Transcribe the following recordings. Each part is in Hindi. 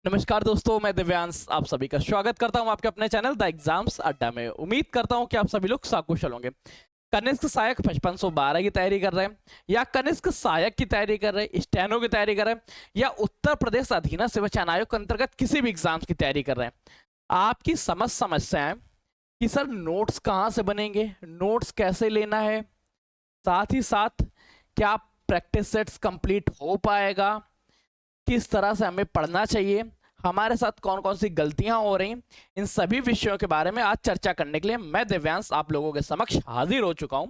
नमस्कार दोस्तों, मैं दिव्यांश आप सभी का स्वागत करता हूं आपके अपने चैनल द एग्जाम्स अड्डा में। उम्मीद करता हूं कि आप सभी लोग सकुशल होंगे। कनिष्क सहायक 5512 की तैयारी कर रहे हैं या कनिष्क सहायक की तैयारी कर रहे हैं, स्टेनो की तैयारी कर रहे हैं या उत्तर प्रदेश अधीनस्थ सेवा चयन आयोग के अंतर्गत किसी भी एग्जाम्स की तैयारी कर रहे हैं। आपकी समस्या है कि सर नोट्स कहाँ से बनेंगे, नोट्स कैसे लेना है, साथ ही साथ क्या प्रैक्टिस सेट्स कंप्लीट हो पाएगा, किस तरह से हमें पढ़ना चाहिए, हमारे साथ कौन कौन सी गलतियां हो रही, इन सभी विषयों के बारे में आज चर्चा करने के लिए मैं दिव्यांश आप लोगों के समक्ष हाजिर हो चुका हूं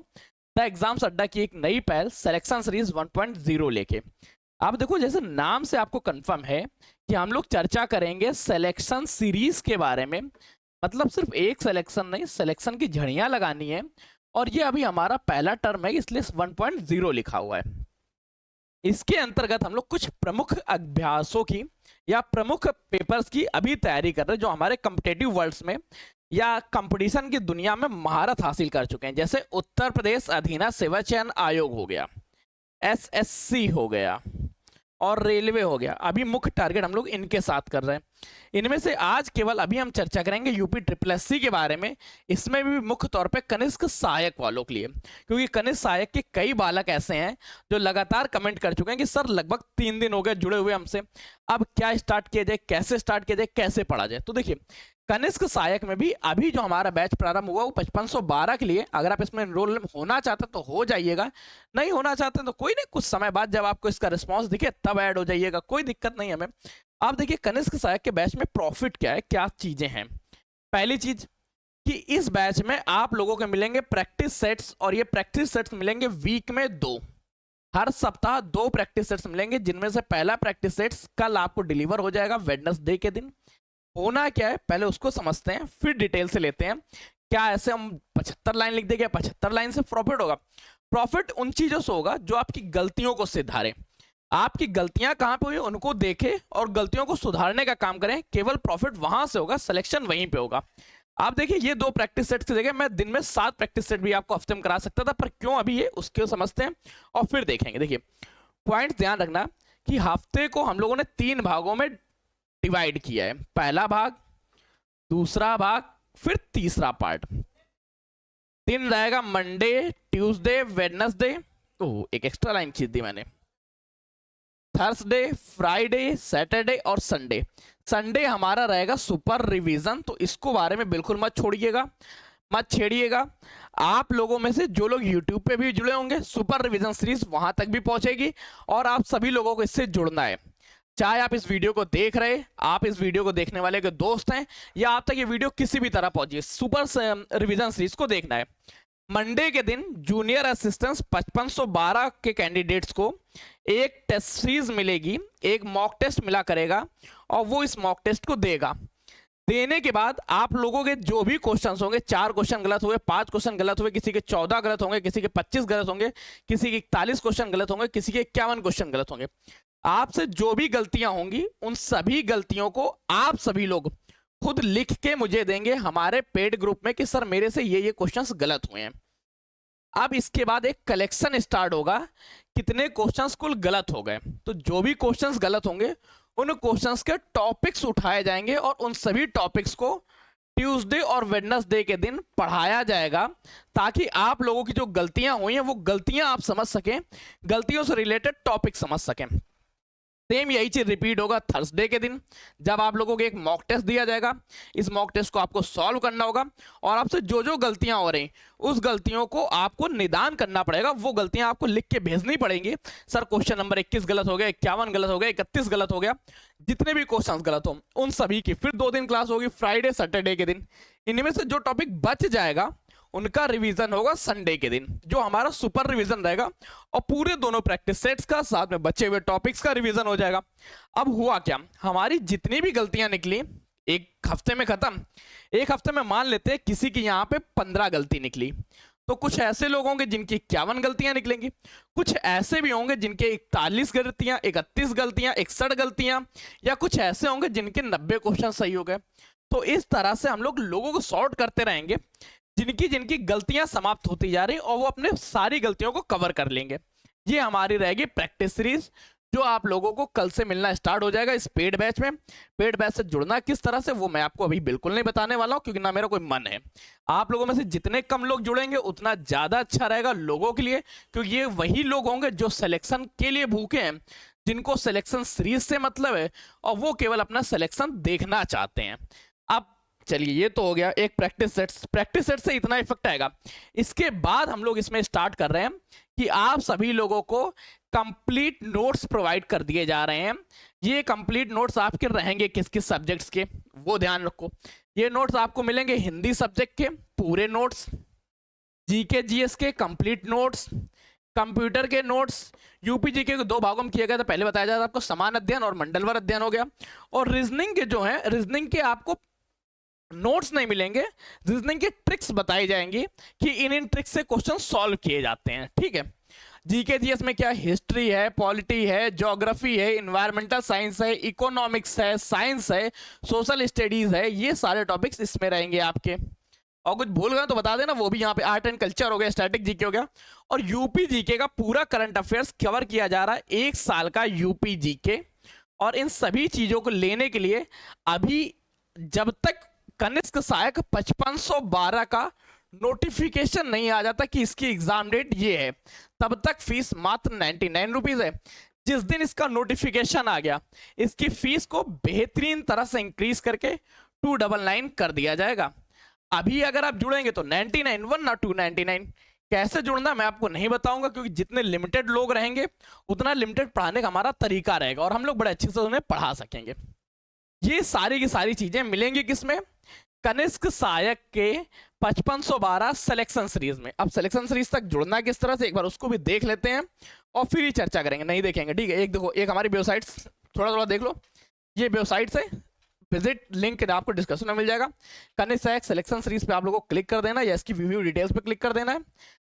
द एग्जाम्स अड्डा की एक नई पहल सिलेक्शन सीरीज 1.0 लेके। आप देखो, जैसे नाम से आपको कंफर्म है कि हम लोग चर्चा करेंगे सिलेक्शन सीरीज के बारे में। मतलब सिर्फ एक सिलेक्शन नहीं, सिलेक्शन की झड़ियां लगानी है। और ये अभी हमारा पहला टर्म है, इसलिए 1.0 लिखा हुआ है। इसके अंतर्गत हम लोग कुछ प्रमुख अभ्यासों की या प्रमुख पेपर्स की अभी तैयारी कर रहे हैं जो हमारे कॉम्पिटेटिव वर्ल्ड्स में या कंपटीशन की दुनिया में महारत हासिल कर चुके हैं। जैसे उत्तर प्रदेश अधीनस्थ सेवा चयन आयोग हो गया, एसएससी हो गया और रेलवे हो गया। अभी मुख्य टारगेट हम लोग इनके साथ कर रहे हैं। इनमें से आज केवल अभी हम चर्चा करेंगे यूपी ट्रिपल एससी के बारे में। इसमें भी मुख्य तौर पे कनिष्क सहायक वालों के लिए, क्योंकि कनिष्क सहायक के कई बालक ऐसे हैं जो लगातार कमेंट कर चुके हैं कि सर लगभग 3 दिन हो गए जुड़े हुए हमसे, अब क्या स्टार्ट किया जाए, कैसे स्टार्ट किया जाए, कैसे पढ़ा जाए। तो देखिए, कनिष्क सहायक में भी अभी जो हमारा बैच प्रारंभ हुआ वो 5512 के लिए। अगर आप इसमें एनरोल होना चाहते हैं तो हो जाइएगा, नहीं होना चाहते हैं तो कोई नहीं, कुछ समय बाद जब आपको इसका रिस्पांस दिखे तब ऐड हो जाइएगा, कोई दिक्कत नहीं हमें। आप देखिए, कनिष्क सहायक के बैच में प्रॉफिट क्या है, क्या चीजें हैं। पहली चीज कि इस बैच में आप लोगों को मिलेंगे प्रैक्टिस सेट्स, और ये प्रैक्टिस सेट्स मिलेंगे वीक में 2। हर सप्ताह 2 प्रैक्टिस सेट्स मिलेंगे, जिनमें से पहला प्रैक्टिस सेट्स कल आपको डिलीवर हो जाएगा वेडनेसडे के दिन। होना क्या है पहले उसको समझते हैं, फिर डिटेल से लेते हैं। क्या ऐसे हम 75 लाइन लिख देंगे, 75 लाइन से प्रॉफिट होगा? प्रॉफिट उन चीजों से होगा जो आपकी गलतियों को सुधारे। आपकी गलतियां कहां पे हुई उनको देखें और गलतियों को सुधारने का काम करें। केवल प्रॉफिट वहां से होगा, सिलेक्शन वहीं पे होगा। आप देखिए, ये 2 प्रैक्टिस सेट की जगह मैं दिन में 7 प्रैक्टिस सेट भी आपको हफ्ते में करा सकता था, पर क्यों अभी ये उसके समझते हैं और फिर देखेंगे। देखिए, पॉइंट ध्यान रखना कि हफ्ते को हम लोगों ने 3 भागों में डिवाइड किया है। पहला भाग, दूसरा भाग, फिर तीसरा पार्ट। दिन रहेगा मंडे, ट्यूसडे, वेडनेसडे। ओह, एक एक्स्ट्रा लाइन खींच दी मैंने। थर्सडे, फ्राइडे, सैटरडे और संडे। संडे हमारा रहेगा सुपर रिवीजन, तो इसको बारे में बिल्कुल मत छोड़िएगा, मत छेड़िएगा। आप लोगों में से जो लोग YouTube पे भी जुड़े होंगे, सुपर रिवीजन सीरीज वहां तक भी पहुंचेगी और आप सभी लोगों को इससे जुड़ना है। चाहे आप इस वीडियो को देख रहे, आप इस वीडियो को देखने वाले के दोस्त हैं, या आप तक ये वीडियो किसी भी तरह पहुंची, सुपर रिवीजन सीरीज को देखना है। मंडे के दिन जूनियर असिस्टेंट्स 5512 के कैंडिडेट्स को एक टेस्ट सीरीज मिलेगी, एक मॉक टेस्ट मिला करेगा और वो इस मॉक टेस्ट को देगा। देने के बाद आप लोगों के जो भी क्वेश्चंस होंगे, 4 क्वेश्चन गलत हुए, 5 क्वेश्चन गलत हुए, किसी के 14 गलत होंगे, किसी के 25 गलत होंगे, किसी के 41 क्वेश्चन गलत होंगे, किसी के 51 क्वेश्चन गलत होंगे। आपसे जो भी गलतियां होंगी उन सभी गलतियों को आप सभी लोग खुद लिख के मुझे देंगे हमारे पेड ग्रुप में कि सर मेरे से ये क्वेश्चंस गलत हुए हैं। अब इसके बाद एक कलेक्शन स्टार्ट होगा, कितने क्वेश्चंस कुल गलत हो गए। तो जो भी क्वेश्चंस गलत होंगे उन क्वेश्चंस के टॉपिक्स उठाए जाएंगे और उन सभी टॉपिक्स को ट्यूसडे और वेडनेसडे के दिन पढ़ाया जाएगा, ताकि आप लोगों की जो गलतियां हुई हैं वो गलतियां आप समझ सकें, गलतियों से रिलेटेड टॉपिक समझ सकें। सेम यही चीज रिपीट होगा थर्सडे के दिन, जब आप लोगों को एक मॉक टेस्ट दिया जाएगा। इस मॉक टेस्ट को आपको सॉल्व करना होगा और आपसे जो जो गलतियां हो रही उस गलतियों को आपको निदान करना पड़ेगा। वो गलतियां आपको लिख के भेजनी पड़ेंगी। सर क्वेश्चन नंबर 21 गलत हो गया, 51 गलत हो गया, 31 गलत हो गया, जितने भी क्वेश्चन गलत हो उन सभी की फिर 2 दिन क्लास होगी, फ्राइडे सैटरडे के दिन। इनमें से जो टॉपिक बच जाएगा उनका रिवीजन होगा संडे के दिन, जो हमारा सुपर रिवीजन रहेगा, और पूरे दोनों प्रैक्टिस सेट्स का साथ में बचे हुए टॉपिक्स का रिवीजन हो जाएगा। अब हुआ क्या, हमारी जितनी भी गलतियां निकली एक हफ्ते में खत्म। एक हफ्ते में मान लेते हैं किसी की यहाँ पे 15 गलती निकली, तो कुछ ऐसे लोग होंगे जिनकी 51 गलतियां निकलेंगी, कुछ ऐसे भी होंगे जिनके 41 गलतियां, 31 गलतियां, 61 गलतियां, या कुछ ऐसे होंगे जिनके 90 क्वेश्चन सही हो गए। तो इस तरह से हम लोगों को सॉर्ट करते रहेंगे, जिनकी जिनकी गलतियां समाप्त होती जा रही और वो अपने सारी गलतियों को कवर कर लेंगे। ये हमारी रहेगी प्रैक्टिस सीरीज जो आप लोगों को कल से मिलना स्टार्ट हो जाएगा इस पेड बैच में। पेड बैच से जुड़ना किस तरह से वो मैं आपको अभी बिल्कुल नहीं बताने वाला हूं, क्योंकि ना मेरा कोई मन है। आप लोगों में से जितने कम लोग जुड़ेंगे उतना ज्यादा अच्छा रहेगा लोगों के लिए, क्योंकि ये वही लोग होंगे जो सिलेक्शन के लिए भूखे हैं, जिनको सिलेक्शन सीरीज से मतलब है और वो केवल अपना सिलेक्शन देखना चाहते हैं। अब चलिए, ये तो हो गया एक प्रैक्टिस सेट से इतना इफेक्ट आएगा। इसके बाद हम लोग इसमें स्टार्ट कर रहे हैं कि आप सभी लोगों को कंप्लीट नोट्स प्रोवाइड कर दिए जा रहे हैं। ये कंप्लीट नोट्स आपके रहेंगे किस किस सब्जेक्ट्स के, वो ध्यान रखो। ये नोट्स आपको मिलेंगे हिंदी सब्जेक्ट के पूरे नोट्स, जीके जीएस के कंप्लीट नोट्स, कंप्यूटर के नोट्स। यूपी जीके को दो भागों में किया गया था, पहले बताया जाता आपको समान अध्ययन और मंडलवार अध्ययन हो गया। और रीजनिंग के जो है, रीजनिंग के आपको नोट्स नहीं मिलेंगे, रीजनिंग की ट्रिक्स बताई जाएंगी कि इन ट्रिक्स से क्वेश्चन सॉल्व किए जाते हैं, ठीक है। जीके जीएस में क्या हिस्ट्री है, पॉलिटी है, ज्योग्राफी है, इन्वायरमेंटल साइंस है, इकोनॉमिक्स है, साइंस है, सोशल स्टडीज है, ये सारे टॉपिक्स इसमें रहेंगे आपके। और कुछ भूल गए तो बता देना, वो भी यहाँ पे आर्ट एंड कल्चर हो गया, स्टैटिक जीके हो गया। और यूपी जीके का पूरा करंट अफेयर्स कवर किया जा रहा है, एक साल का यूपी जीके। और इन सभी चीजों को लेने के लिए अभी जब तक कनिष्क सहायक 5512 का नोटिफिकेशन नहीं आ जाता कि इसकी एग्जाम डेट ये है, तब तक फीस मात्र 99 रुपीज है। जिस दिन इसका नोटिफिकेशन आ गया, इसकी फीस को बेहतरीन तरह से इंक्रीज करके 299 कर दिया जाएगा। अभी अगर आप जुड़ेंगे तो 99 वन ना 299। कैसे जुड़ना मैं आपको नहीं बताऊंगा, क्योंकि जितने लिमिटेड लोग रहेंगे उतना लिमिटेड पढ़ाने का हमारा तरीका रहेगा और हम लोग बड़े अच्छे से उन्हें पढ़ा सकेंगे। ये सारी की सारी चीजें मिलेंगी किसमें, कनिष्क सहायक के 5512 सिलेक्शन सीरीज में। अब सिलेक्शन सीरीज तक जुड़ना किस तरह से, एक बार उसको भी देख लेते हैं और फिर ही चर्चा करेंगे। नहीं देखेंगे, ठीक है। एक देखो, एक हमारी वेबसाइट्स थोड़ा थोड़ा देख लो, ये वेबसाइट है, विजिट लिंक आपको डिस्क्रिप्शन में मिल जाएगा। कनिष्क सहायक सिलेक्शन सीरीज पे आप लोगों को क्लिक कर देना है या इसकी रिव्यू डिटेल्स पे क्लिक कर देना है।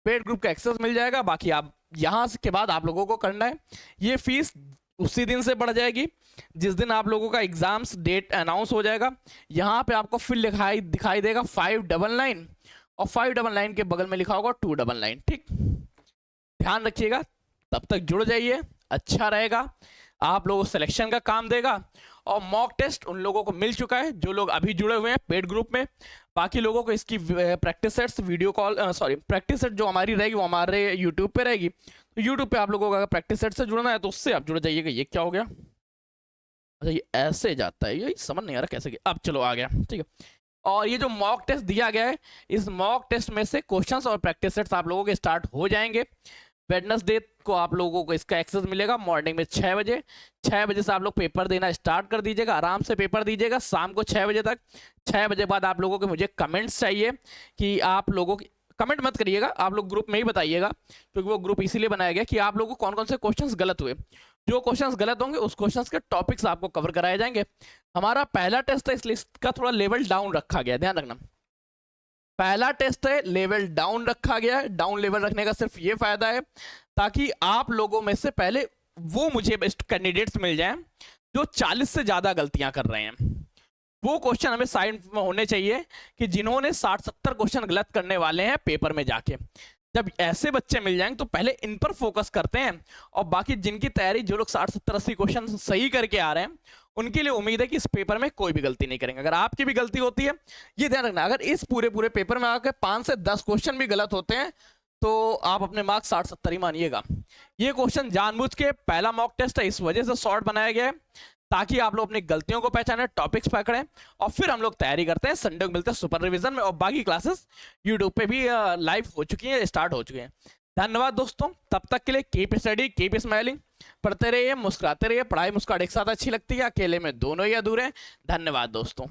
पेड ग्रुप का एक्सेस मिल जाएगा। बाकी आप यहाँ के बाद आप लोगों को करना है, ये फीस उसी दिन से बढ़ जाएगी जिस दिन आप लोगों का एग्जाम्स डेट अनाउंस हो जाएगा। यहाँ पे आपको फिर दिखाई देगा 599 और 599 के बगल में लिखा होगा 299, ठीक। ध्यान रखिएगा, तब तक जुड़ जाइए, अच्छा रहेगा, आप लोगों को सिलेक्शन का काम देगा। और मॉक टेस्ट उन लोगों को मिल चुका है जो लोग अभी जुड़े हुए हैं पेड ग्रुप में। बाकी लोगों को इसकी practice sets video call practice set जो हमारी रहेगी वो हमारे यूट्यूब पे रहेगी। तो यूट्यूब पे आप लोगों को अगर प्रैक्टिस सेट से जुड़ना है तो उससे आप जुड़ जाइएगा। ये क्या हो गया, अच्छा ये ऐसे जाता है, ये समझ नहीं आ रहा कैसे गया। अब चलो आ गया, ठीक है। और ये जो मॉक टेस्ट दिया गया है, इस मॉक टेस्ट में से क्वेश्चंस और प्रैक्टिस सेट्स आप लोगों के स्टार्ट हो जाएंगे। वेडनेसडे को आप लोगों को इसका एक्सेस मिलेगा मॉर्निंग में 6 बजे। 6 बजे से आप लोग पेपर देना स्टार्ट कर दीजिएगा, आराम से पेपर दीजिएगा शाम को 6 बजे तक। 6 बजे बाद आप लोगों के मुझे कमेंट्स चाहिए कि आप लोगों की, कमेंट मत करिएगा, आप लोग ग्रुप में ही बताइएगा, क्योंकि वो ग्रुप इसीलिए बनाया गया कि आप लोगों को कौन कौन से क्वेश्चंस गलत हुए। जो क्वेश्चंस गलत होंगे उस क्वेश्चंस के टॉपिक्स आपको कवर कराए जाएंगे। हमारा पहला टेस्ट है, इसलिए इसका थोड़ा लेवल डाउन रखा गया, ध्यान रखना। पहला टेस्ट है, लेवल डाउन रखा गया है। डाउन लेवल रखने का सिर्फ ये फायदा है ताकि आप लोगों में से पहले वो मुझे बेस्ट कैंडिडेट्स मिल जाएं जो 40 से ज्यादा गलतियां कर रहे हैं। वो क्वेश्चन हमें साइड में होने चाहिए कि जिन्होंने 60-70 क्वेश्चन गलत करने वाले हैं पेपर में जाके। जब ऐसे बच्चे मिल जाएंगे तो पहले इन पर फोकस करते हैं, और बाकी जिनकी तैयारी, जो लोग 60-70-80 क्वेश्चन सही करके आ रहे हैं, उनके लिए उम्मीद है कि इस पेपर में कोई भी गलती नहीं करेंगे। अगर आपकी भी गलती होती है, ये ध्यान रखना, अगर इस पूरे पेपर में आकर 5 से 10 क्वेश्चन भी गलत होते हैं तो आप अपने मार्क्स 60-70 ही मानिएगा। ये क्वेश्चन जानबूझ के पहला मॉक टेस्ट है, इस वजह से शॉर्ट बनाया गया है ताकि आप लोग अपनी गलतियों को पहचानें, टॉपिक्स पकड़ें, और फिर हम लोग तैयारी करते हैं। संडे को मिलते हैं सुपर रिवीजन में, और बाकी क्लासेस यूट्यूब पे भी लाइव हो चुकी हैं, स्टार्ट हो चुके हैं। धन्यवाद दोस्तों, तब तक के लिए कीप स्टडी, कीप स्माइलिंग, पढ़ते रहिए, मुस्कुराते रहिए। पढ़ाई मुस्कुराहट एक साथ अच्छी लगती है, अकेले में दोनों ही अधूरे हैं। धन्यवाद दोस्तों।